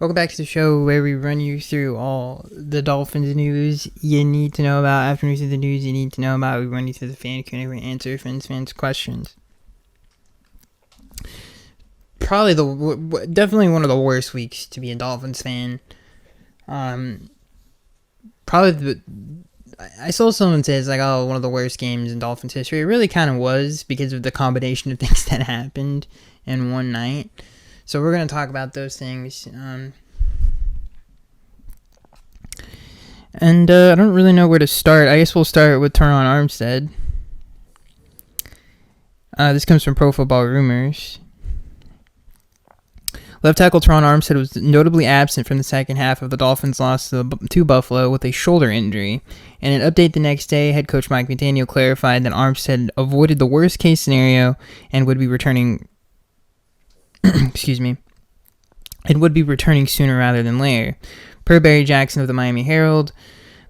Welcome back to the show where we run you through all the Dolphins news you need to know about. After we see the news you need to know about, we run you through the fan Q&A and answer fans' questions. Probably definitely one of the worst weeks to be a Dolphins fan. I saw someone say it's like, oh, one of the worst games in Dolphins history. It really kind of was because of the combination of things that happened in one night. So we're going to talk about those things. I don't really know where to start. I guess we'll start with Teron Armstead. This comes from Pro Football Rumors. Left tackle Teron Armstead was notably absent from the second half of the Dolphins' loss to Buffalo with a shoulder injury. In an update the next day, head coach Mike McDaniel clarified that Armstead avoided the worst-case scenario and would be returning sooner rather than later. Per Barry Jackson of the Miami Herald,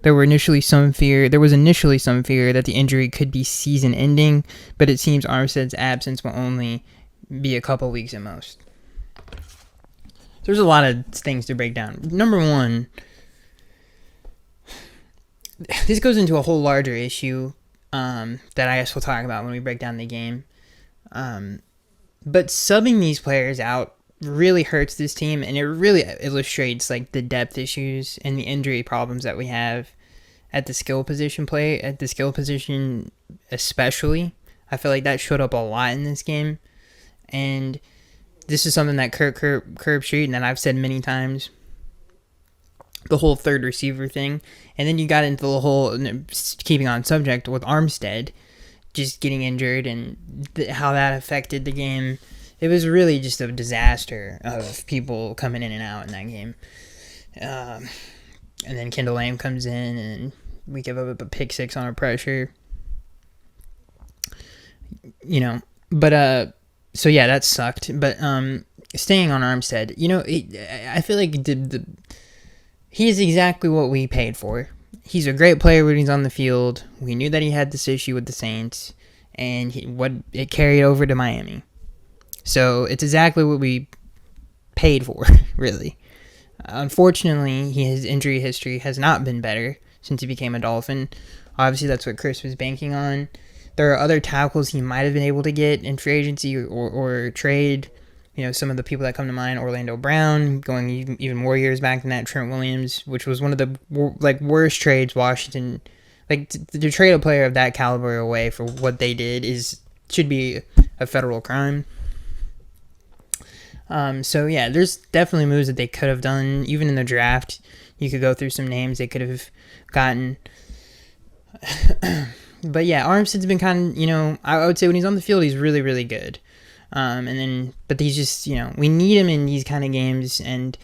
there was initially some fear that the injury could be season-ending, but it seems Armstead's absence will only be a couple weeks at most. There's a lot of things to break down. Number one, this goes into a whole larger issue that I guess we'll talk about when we break down the game. But subbing these players out really hurts this team, and it really illustrates like the depth issues and the injury problems that we have at the skill position especially. I feel like that showed up a lot in this game, and this is something that Curb Street and that I've said many times, the whole third receiver thing. And then you got into the whole, keeping on subject, with Armstead just getting injured and how that affected the game. It was really just a disaster of people coming in and out in that game. And then Kendall Lamb comes in and we give up a pick six on our pressure. So yeah, that sucked. But staying on Armstead, I feel like he is exactly what we paid for. He's a great player when he's on the field. We knew that he had this issue with the Saints, and it carried over to Miami. So it's exactly what we paid for, really. Unfortunately, his injury history has not been better since he became a Dolphin. Obviously, that's what Chris was banking on. There are other tackles he might have been able to get in free agency or trade. Some of the people that come to mind, Orlando Brown, going even more years back than that, Trent Williams, which was one of the worst trades Washington. To trade a player of that caliber away for what they did should be a federal crime. So yeah, there's definitely moves that they could have done. Even in the draft, you could go through some names they could have gotten. But yeah, Armstead's been kind of, I would say when he's on the field, he's really, really good. But he's just, we need him in these kind of games, and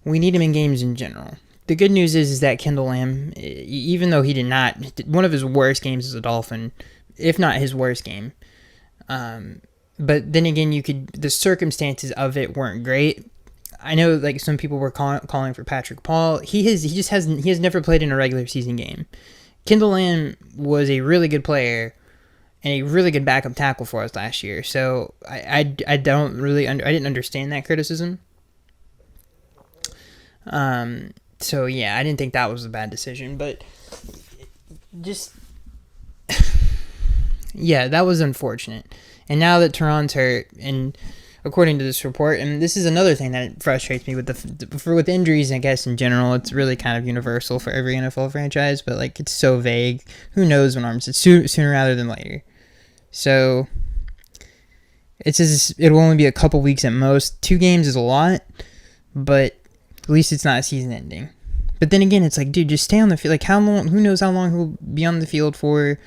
we need him in games in general. The good news is that Kendall Lamb, even though he did not, one of his worst games as a Dolphin, if not his worst game. But then again, the circumstances of it weren't great. I know some people were calling for Patrick Paul. He has never played in a regular season game. Kendall Lamb was a really good player and a really good backup tackle for us last year. So I didn't understand that criticism. So yeah, I didn't think that was a bad decision, but just yeah, that was unfortunate. And now that Teron's hurt, and according to this report, and this is another thing that frustrates me with injuries, I guess in general, it's really kind of universal for every NFL franchise, but it's so vague. Who knows when Armstead sooner rather than later. So it'll only be a couple weeks at most. 2 games is a lot, but at least it's not season ending. But then again, it's dude, just stay on the field. How long? Who knows how long he'll be on the field for?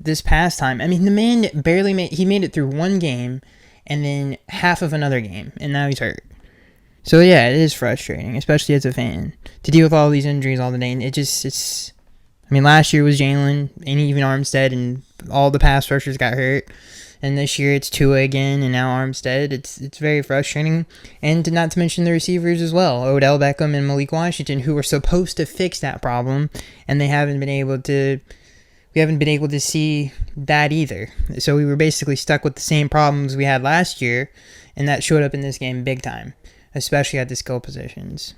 This past time, I mean, the man he made it through one game and then half of another game, and now he's hurt. So yeah, it is frustrating, especially as a fan, to deal with all these injuries all the day. And last year was Jalen and even Armstead, and all the pass rushers got hurt. And this year it's Tua again, and now Armstead. It's very frustrating, and not to mention the receivers as well, Odell Beckham and Malik Washington, who were supposed to fix that problem, and they haven't been able to. We haven't been able to see that either. So we were basically stuck with the same problems we had last year, and that showed up in this game big time. especially at the skill positions.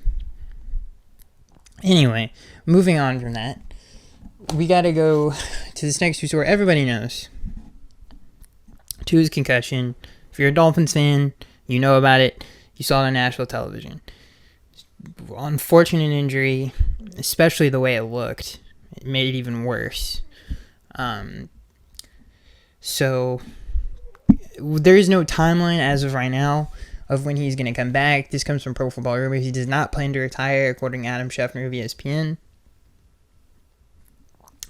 Anyway, moving on from that, we got to go to this next news where everybody knows. Tua's concussion. If you're a Dolphins fan, you know about it. You saw it on national television. Unfortunate injury, especially the way it looked. It made it even worse. So there is no timeline as of right now of when he's going to come back. This comes from Pro Football Rumors. He does not plan to retire, according to Adam Schefter of ESPN.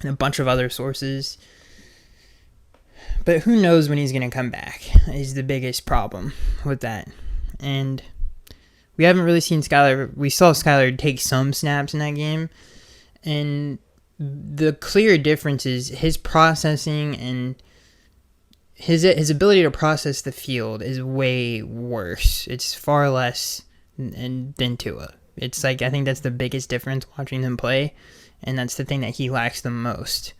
And a bunch of other sources. But who knows when he's going to come back is the biggest problem with that. And we haven't really seen Skylar. We saw Skylar take some snaps in that game. And the clear difference is his processing and his ability to process the field is way worse. It's far less than Tua. It's like, I think that's the biggest difference watching him play. And that's the thing that he lacks the most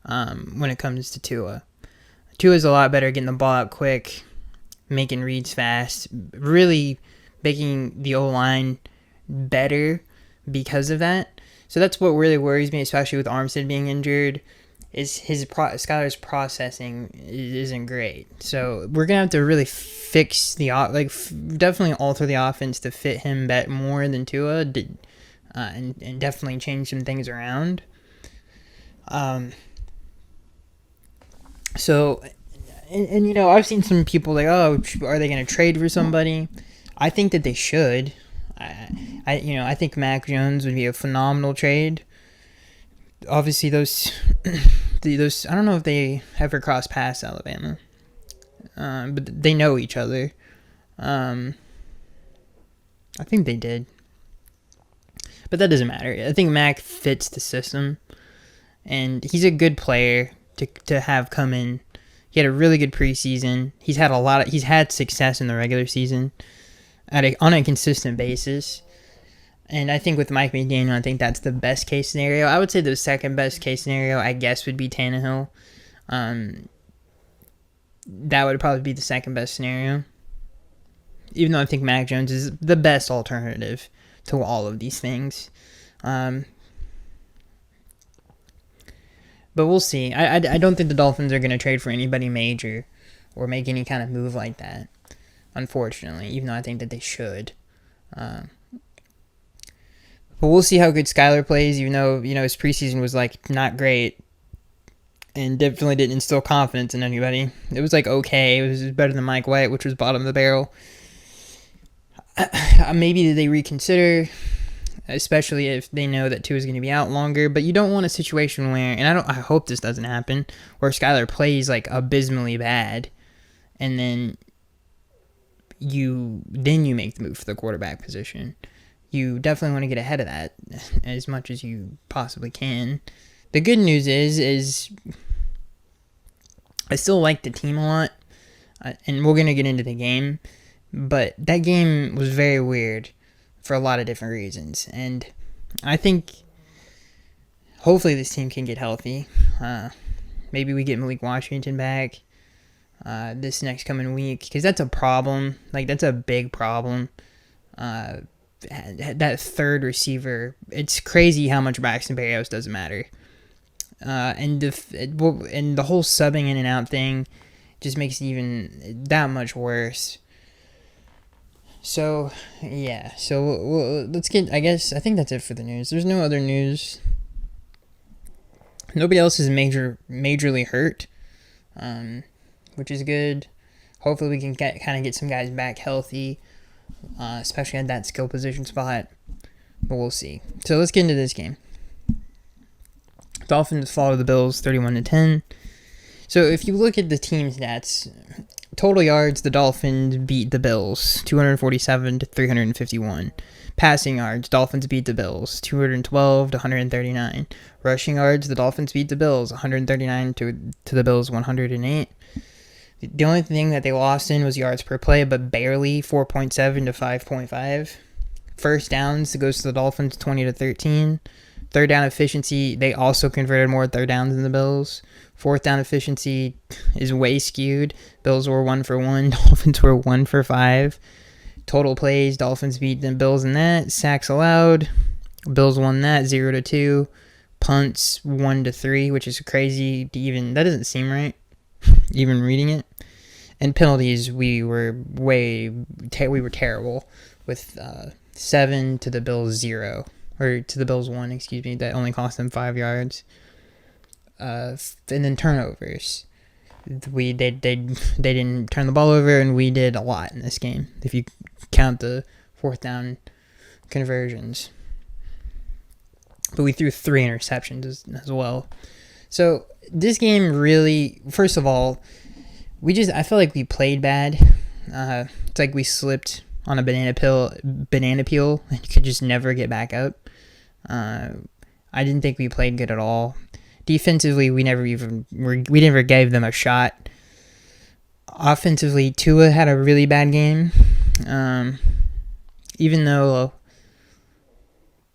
when it comes to Tua. Tua's a lot better at getting the ball out quick, making reads fast, really making the O-line better because of that. So that's what really worries me, especially with Armstead being injured, is Skylar's processing isn't great. So we're going to have to really fix definitely alter the offense to fit him more than Tua did, and definitely change some things around. So, and you know, I've seen some people like, oh, are they going to trade for somebody? I think that they should. I think Mac Jones would be a phenomenal trade. Obviously, those I don't know if they ever crossed past Alabama, but they know each other. I think they did, but that doesn't matter. I think Mac fits the system, and he's a good player to have come in. He had a really good preseason. He's had success in the regular season on a consistent basis. And I think with Mike McDaniel, I think that's the best case scenario. I would say the second best case scenario, I guess, would be Tannehill. That would probably be the second best scenario. Even though I think Mac Jones is the best alternative to all of these things. But we'll see. I don't think the Dolphins are going to trade for anybody major or make any kind of move like that, unfortunately, even though I think that they should. But we'll see how good Skylar plays, even though, you know, his preseason was, like, not great and definitely didn't instill confidence in anybody. It was, like, okay. It was better than Mike White, which was bottom of the barrel. Maybe they reconsider, especially if they know that Tua is going to be out longer. But you don't want a situation where, and I hope this doesn't happen, where Skylar plays, like, abysmally bad, and then you make the move for the quarterback position. You definitely want to get ahead of that as much as you possibly can. The good news is I still like the team a lot, and we're going to get into the game, but that game was very weird for a lot of different reasons, and I think hopefully this team can get healthy. Maybe we get Malik Washington back this next coming week, because that's a problem. Like, that's a big problem. That third receiver, it's crazy how much Braxton Berrios doesn't matter. And the whole subbing in and out thing just makes it even that much worse. So, yeah. So, let's get, I think that's it for the news. There's no other news. Nobody else is majorly hurt, which is good. Hopefully we can get some guys back healthy, especially at that skill position spot. But we'll see. So let's get into this game. Dolphins follow the Bills 31-10. So if you look at the team stats, total yards, the Dolphins beat the Bills 247-351. Passing yards, Dolphins beat the Bills 212-139. Rushing yards, the Dolphins beat the Bills 139 to the Bills 108. The only thing that they lost in was yards per play, but barely, 4.7 to 5.5. First downs, it goes to the Dolphins 20-13. Third down efficiency, they also converted more third downs than the Bills. Fourth down efficiency is way skewed. Bills were 1 for 1. Dolphins were 1 for 5. Total plays, Dolphins beat the Bills in that. Sacks allowed, Bills won that 0-2. Punts 1-3, which is crazy to even, that doesn't seem right, even reading it. And penalties, we were terrible with 7 to the Bills 0, or to the Bills 1, excuse me, that only cost them 5 yards. And then turnovers. They didn't turn the ball over, and we did a lot in this game, if you count the 4th down conversions. But we threw 3 interceptions as well. So this game really, first of all, I feel like we played bad. It's like we slipped on a banana peel and could just never get back up. I didn't think we played good at all. Defensively, we never gave them a shot. Offensively, Tua had a really bad game. Even though,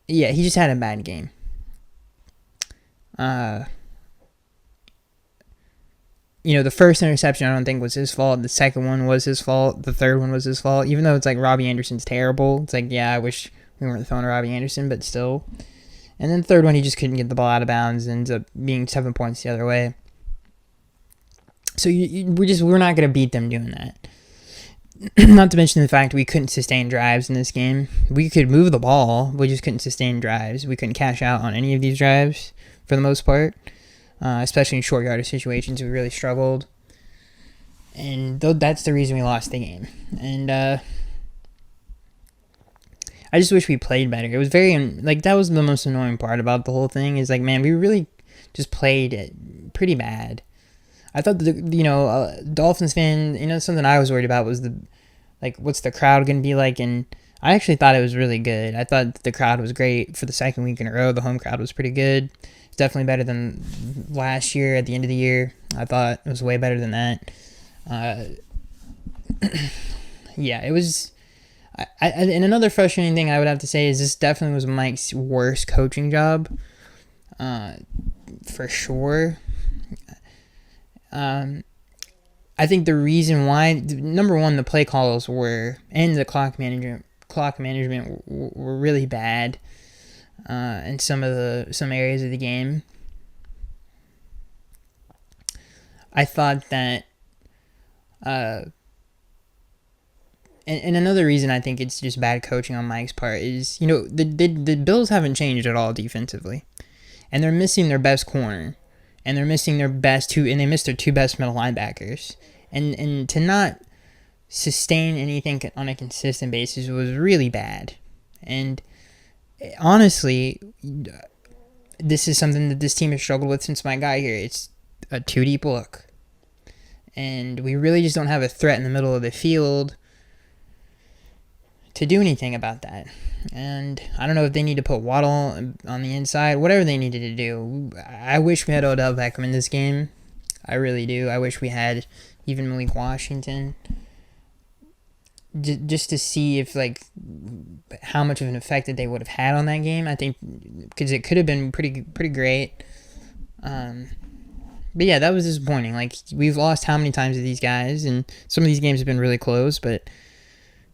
yeah, he just had a bad game. The first interception I don't think was his fault. The second one was his fault. The third one was his fault. Even though it's like Robbie Anderson's terrible. It's like, yeah, I wish we weren't throwing to Robbie Anderson, but still. And then the third one, he just couldn't get the ball out of bounds and ends up being 7 points the other way. So we're not going to beat them doing that. Not to mention the fact we couldn't sustain drives in this game. We could move the ball, we just couldn't sustain drives. We couldn't cash out on any of these drives for the most part. Especially in short yardage situations, we really struggled. And that's the reason we lost the game. And I just wish we played better. It was that was the most annoying part about the whole thing, is like, man, we really just played it pretty bad. I thought Dolphins fan, something I was worried about was what's the crowd going to be like? And I actually thought it was really good. I thought the crowd was great for the second week in a row. The home crowd was pretty good. It's definitely better than last year at the end of the year. I thought it was way better than that. Yeah, it was. And another frustrating thing I would have to say is this definitely was Mike's worst coaching job, for sure. I think the reason why, number one, the play calls and the clock management were really bad in some areas of the game. I thought that, and another reason I think it's just bad coaching on Mike's part is, the Bills haven't changed at all defensively, and they're missing their best corner. And they're missing their best and they missed their 2 best middle linebackers. And to not sustain anything on a consistent basis was really bad. And honestly, this is something that this team has struggled with since Mike got here. It's a 2-deep look. And we really just don't have a threat in the middle of the field to do anything about that. And I don't know if they need to put Waddle on the inside, whatever they needed to do. I wish we had Odell Beckham in this game. I really do. I wish we had even Malik Washington, just to see if how much of an effect that they would have had on that game. I think because it could have been pretty great. But yeah, that was disappointing. We've lost how many times to these guys, and some of these games have been really close, but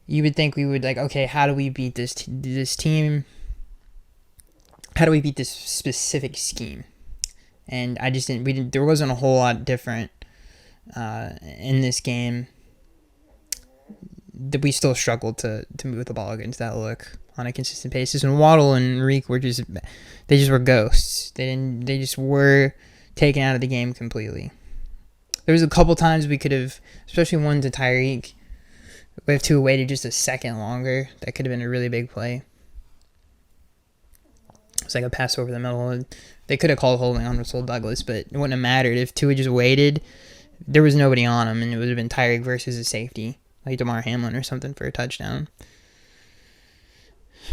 you would think we would okay, how do we beat this team? How do we beat this specific scheme? And I just didn't. There wasn't a whole lot different in this game. That we still struggled to move the ball against that look on a consistent basis. And Waddle and Reek were just were ghosts. They just were taken out of the game completely. There was a couple times we could have, especially one to Tyreek. We have to have waited just a second longer. That could have been a really big play. It's like a pass over the middle. They could have called holding on Russell Douglas, but it wouldn't have mattered. If Tua just waited, there was nobody on him, and it would have been Tyreek versus a safety, like DeMar Hamlin or something, for a touchdown.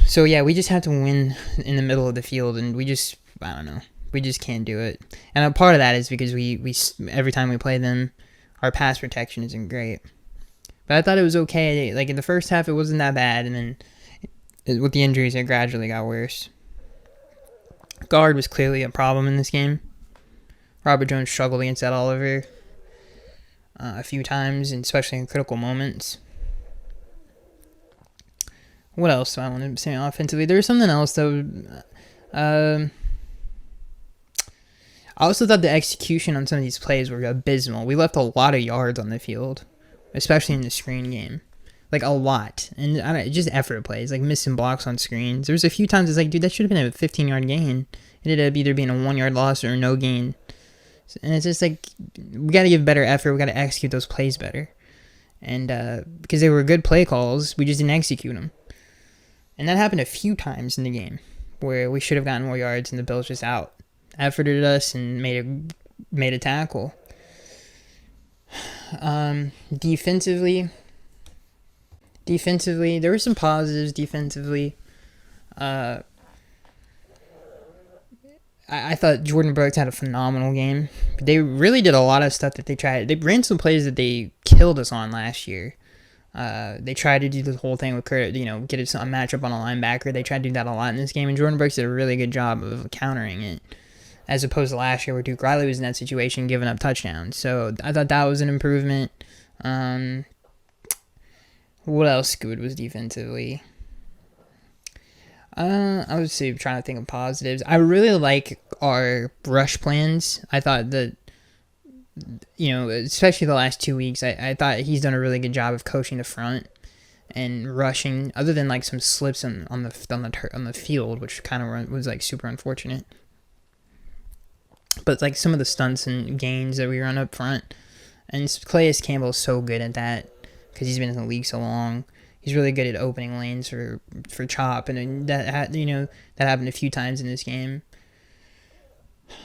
So, yeah, we just have to win in the middle of the field, and I don't know. We just can't do it. And a part of that is because we every time we play them, our pass protection isn't great. But I thought it was okay. In the first half, it wasn't that bad. And then with the injuries, it gradually got worse. Guard was clearly a problem in this game. Robert Jones struggled against Ed Oliver a few times, and especially in critical moments. What else do I want to say offensively? There was something else though. I also thought the execution on some of these plays were abysmal. We left a lot of yards on the field, especially in the screen game. Like, a lot. And just effort plays, like missing blocks on screens. There was a few times it's like, dude, that should have been a 15-yard gain. It ended up either being a 1-yard loss or no gain. And it's just like, we got to give better effort. We got to execute those plays better. And because they were good play calls, we just didn't execute them. And that happened a few times in the game where we should have gotten more yards and the Bills just efforted us and made a tackle. Defensively, there were some positives defensively. I thought Jordan Brooks had a phenomenal game. They really did a lot of stuff that they tried. They ran some plays that they killed us on last year. They tried to do the whole thing with Kurt, get a matchup on a linebacker. They tried to do that a lot in this game, and Jordan Brooks did a really good job of countering it, as opposed to last year where Duke Riley was in that situation giving up touchdowns. So I thought that was an improvement. What else good was defensively? I was trying to think of positives. I really like our rush plans. I thought that, especially the last 2 weeks, I thought he's done a really good job of coaching the front and rushing, other than like some slips on the field, which kind of was like super unfortunate. But like some of the stunts and gains that we run up front, and Calais Campbell is so good at that because he's been in the league so long. He's really good at opening lanes for Chop, and that happened a few times in this game.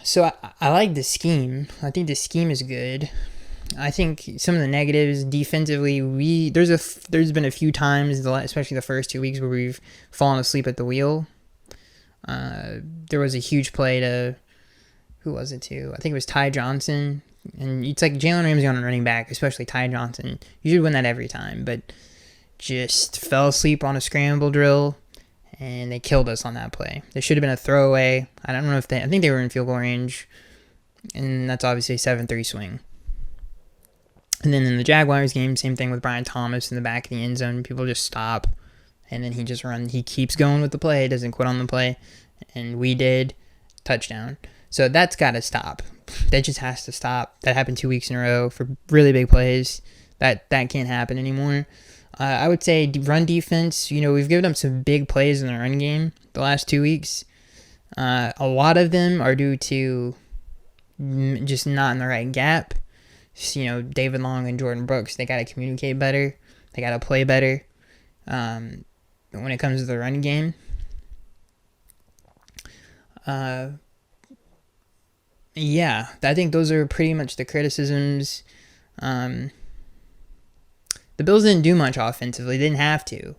So I like the scheme. I think the scheme is good. I think some of the negatives defensively, there's been a few times, especially the first 2 weeks, where we've fallen asleep at the wheel. There was a huge play to, who was it to? I think it was Ty Johnson. And it's like Jalen Ramsey on a running back, especially Ty Johnson. You should win that every time, but just fell asleep on a scramble drill, and they killed us on that play. There should have been a throwaway. I don't know if I think they were in field goal range, and that's obviously a 7-3 swing. And then in the Jaguars game, same thing with Brian Thomas in the back of the end zone. People just stop, and then he keeps going with the play, doesn't quit on the play, and we did. Touchdown. So that's got to stop. That just has to stop. That happened 2 weeks in a row for really big plays. That can't happen anymore. I would say run defense, we've given up some big plays in the run game the last 2 weeks. A lot of them are due to just not in the right gap. So, David Long and Jordan Brooks, they got to communicate better. They got to play better when it comes to the run game. Yeah, I think those are pretty much the criticisms. The Bills didn't do much offensively. They didn't have to,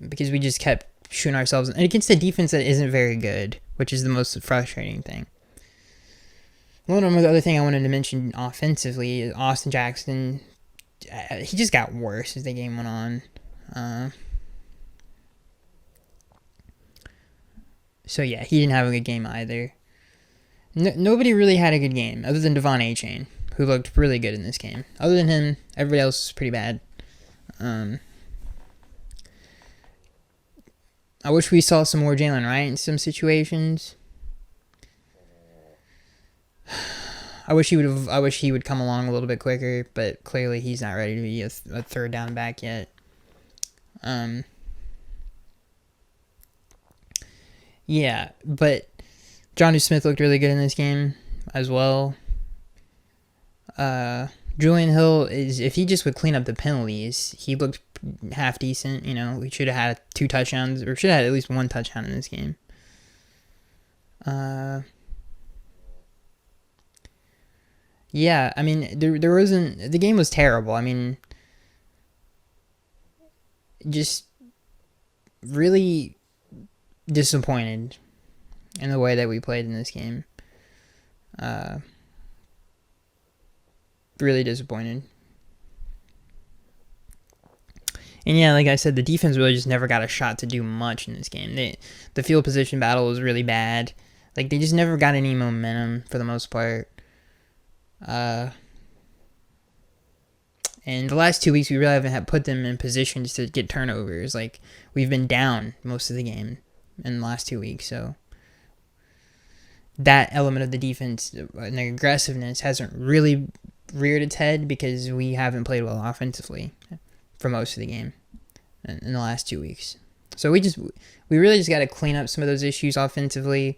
because we just kept shooting ourselves. And against a defense that isn't very good, which is the most frustrating thing. One other thing I wanted to mention offensively is Austin Jackson. He just got worse as the game went on. So yeah, he didn't have a good game either. Nobody really had a good game other than Devon Achane, who looked really good in this game. Other than him, everybody else was pretty bad. I wish we saw some more Jalen Wright in some situations. I wish he would come along a little bit quicker, but clearly he's not ready to be a third down back yet. Yeah, but Jonnu Smith looked really good in this game as well. Julian Hill, if he just would clean up the penalties, he looked half decent. We should have had 2 touchdowns, or should have had at least 1 touchdown in this game. Yeah, I mean, there wasn't, the game was terrible. I mean, just really disappointed in the way that we played in this game. Really disappointed. And yeah, like I said, the defense really just never got a shot to do much in this game. The field position battle was really bad. Like, they just never got any momentum for the most part. And And the last 2 weeks, we really haven't put them in positions to get turnovers. Like, we've been down most of the game in the last 2 weeks. So that element of the defense and the aggressiveness hasn't really reared its head because we haven't played well offensively for most of the game in the last 2 weeks. So we really just got to clean up some of those issues offensively.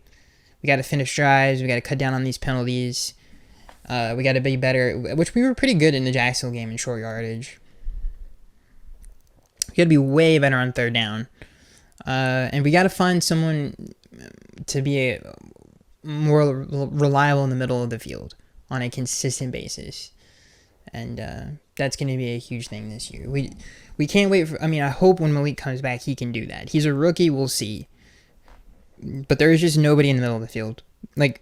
We got to finish drives. We got to cut down on these penalties. We got to be better, which we were pretty good in the Jacksonville game in short yardage. We got to be way better on third down. And we got to find someone to be more reliable in the middle of the field on a consistent basis. And that's going to be a huge thing this year. We can't wait for... I mean, I hope when Malik comes back, he can do that. He's a rookie. We'll see. But there is just nobody in the middle of the field. Like,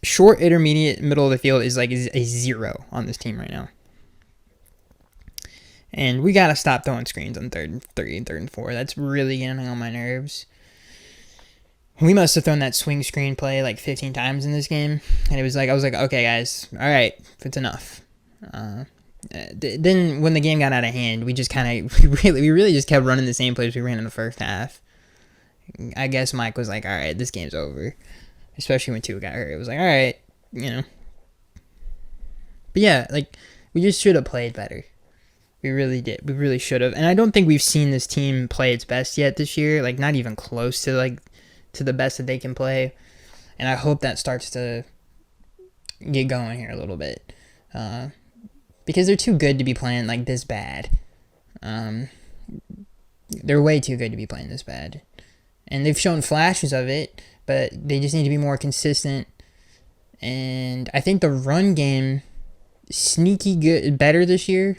short, intermediate, middle of the field is like a zero on this team right now. And we got to stop throwing screens on third and 4. That's really getting on my nerves. We must have thrown that swing screen play like 15 times in this game. And I was like, okay, guys, all right, it's enough. Then when the game got out of hand, we just kind of, we really just kept running the same plays we ran in the first half. I guess Mike was like, all right, this game's over. Especially when Tua got hurt. It was like, all right, you know. But yeah, like, we just should have played better. We really did. We really should have. And I don't think we've seen this team play its best yet this year. Like, not even close to, like, to the best that they can play. And I hope that starts to get going here a little bit. Because they're too good to be playing, like, this bad. They're way too good to be playing this bad. And they've shown flashes of it, but they just need to be more consistent. And I think the run game, sneaky good, better this year,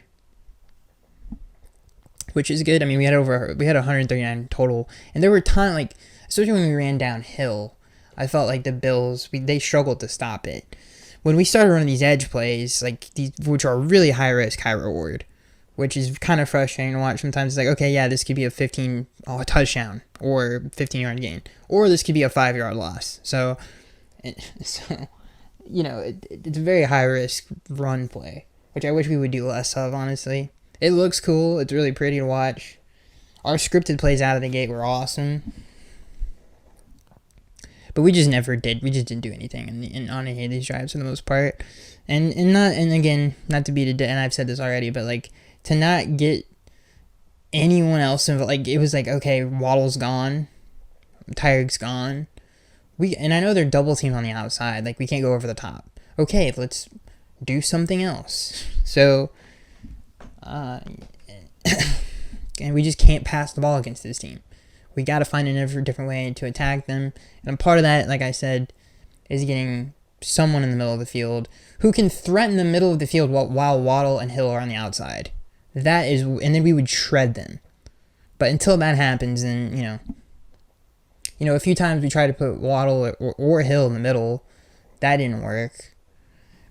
which is good. I mean, we had 139 total, and there were times, like, especially when we ran downhill, I felt like the Bills, they struggled to stop it. When we started running these edge plays, like these, which are really high risk, high reward, which is kind of frustrating to watch. Sometimes it's like, okay, yeah, this could be a touchdown or 15-yard gain, or this could be a 5-yard loss. So you know, it's a very high risk run play, which I wish we would do less of, honestly. It looks cool. It's really pretty to watch. Our scripted plays out of the gate were awesome. But we just never did. We just didn't do anything on any of these drives for the most part. And again, not to beat it, and I've said this already, but like to not get anyone else involved. Like, it was like, okay, Waddle's gone, Tyreek's gone. And I know they're double teamed on the outside. Like, we can't go over the top. Okay, let's do something else. So, and we just can't pass the ball against this team. We got to find another different way to attack them. And part of that, like I said, is getting someone in the middle of the field who can threaten the middle of the field while Waddle and Hill are on the outside. And then we would shred them. But until that happens, then, you know, a few times we tried to put Waddle or Hill in the middle. That didn't work.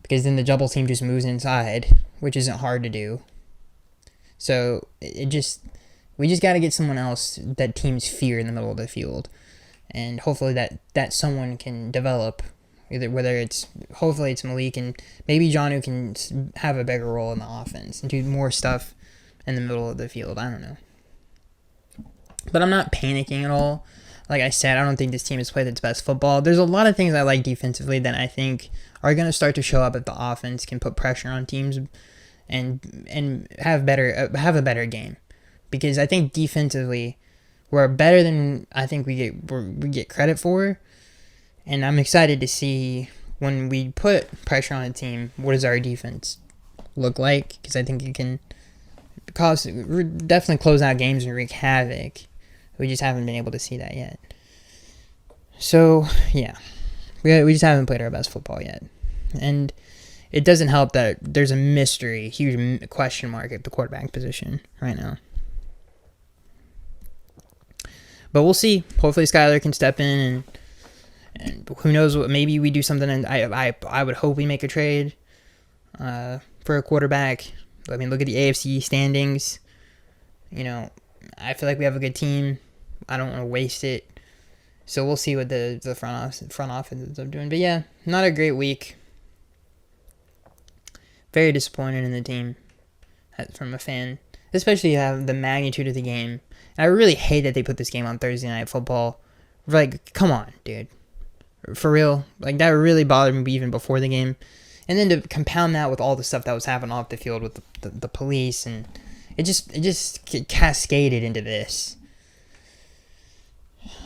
Because then the double team just moves inside, which isn't hard to do. So we just got to get someone else that teams fear in the middle of the field. And hopefully that someone can develop. Hopefully it's Malik, and maybe Jonnu can have a bigger role in the offense and do more stuff in the middle of the field. I don't know. But I'm not panicking at all. Like I said, I don't think this team has played its best football. There's a lot of things I like defensively that I think are going to start to show up if the offense can put pressure on teams and have a better game. Because I think defensively, we're better than I think we get credit for. And I'm excited to see when we put pressure on a team, what does our defense look like? Because I think it can definitely close out games and wreak havoc. We just haven't been able to see that yet. So, yeah. We just haven't played our best football yet. And it doesn't help that there's a mystery, huge question mark at the quarterback position right now. But we'll see. Hopefully Skyler can step in, and who knows what, maybe we do something, and I would hope we make a trade for a quarterback. I mean, look at the AFC standings. You know, I feel like we have a good team. I don't want to waste it. So we'll see what the front office ends up doing. But yeah, not a great week. very disappointed in the team from a fan, especially have the magnitude of the game. And I really hate that they put this game on Thursday Night Football. Like, come on, dude. For real. Like, that really bothered me even before the game. And then to compound that with all the stuff that was happening off the field with the police, and it just cascaded into this.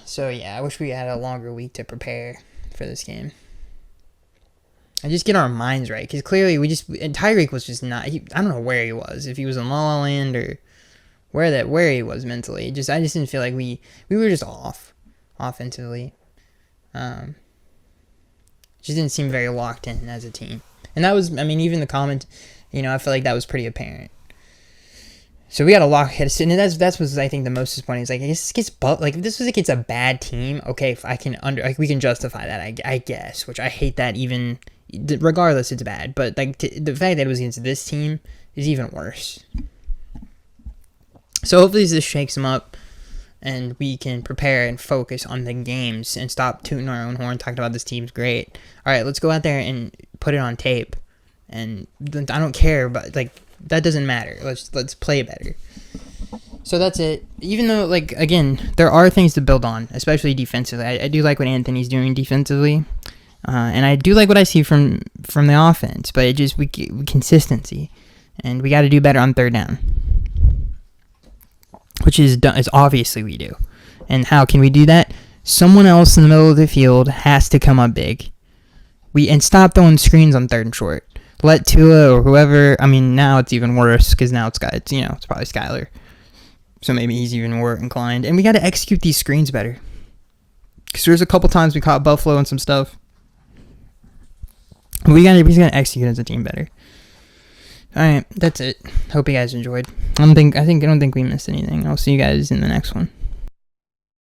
So, yeah, I wish we had a longer week to prepare for this game. And just get our minds right. Because clearly Tyreek was just not, I don't know where he was. If he was in La La Land or where he was mentally. I just didn't feel like we were just off offensively. Just didn't seem very locked in as a team. And that was, even the comment, I feel like that was pretty apparent. So we got to lock it. And that's what I think the most disappointing is. Like, if this was against a bad team, okay, we can justify that, I guess. Which I hate that even, regardless, it's bad. But like the fact that it was against this team is even worse. So hopefully this shakes them up, and we can prepare and focus on the games and stop tooting our own horn, talking about this team's great. All right, let's go out there and put it on tape. And I don't care, but like, that doesn't matter. Let's play better. So that's it. Even though, like, again, there are things to build on, especially defensively. I do like what Anthony's doing defensively, and I do like what I see from the offense. But consistency, and we got to do better on third down, which is obviously we do. And how can we do that? Someone else in the middle of the field has to come up big. And stop throwing screens on third and short. Let Tua or whoever. Now it's even worse because now it's probably Skyler. So maybe he's even more inclined. And we got to execute these screens better. Because there's a couple times we caught Buffalo and some stuff. He's got to execute as a team better. All right, that's it. Hope you guys enjoyed. I don't think we missed anything. I'll see you guys in the next one.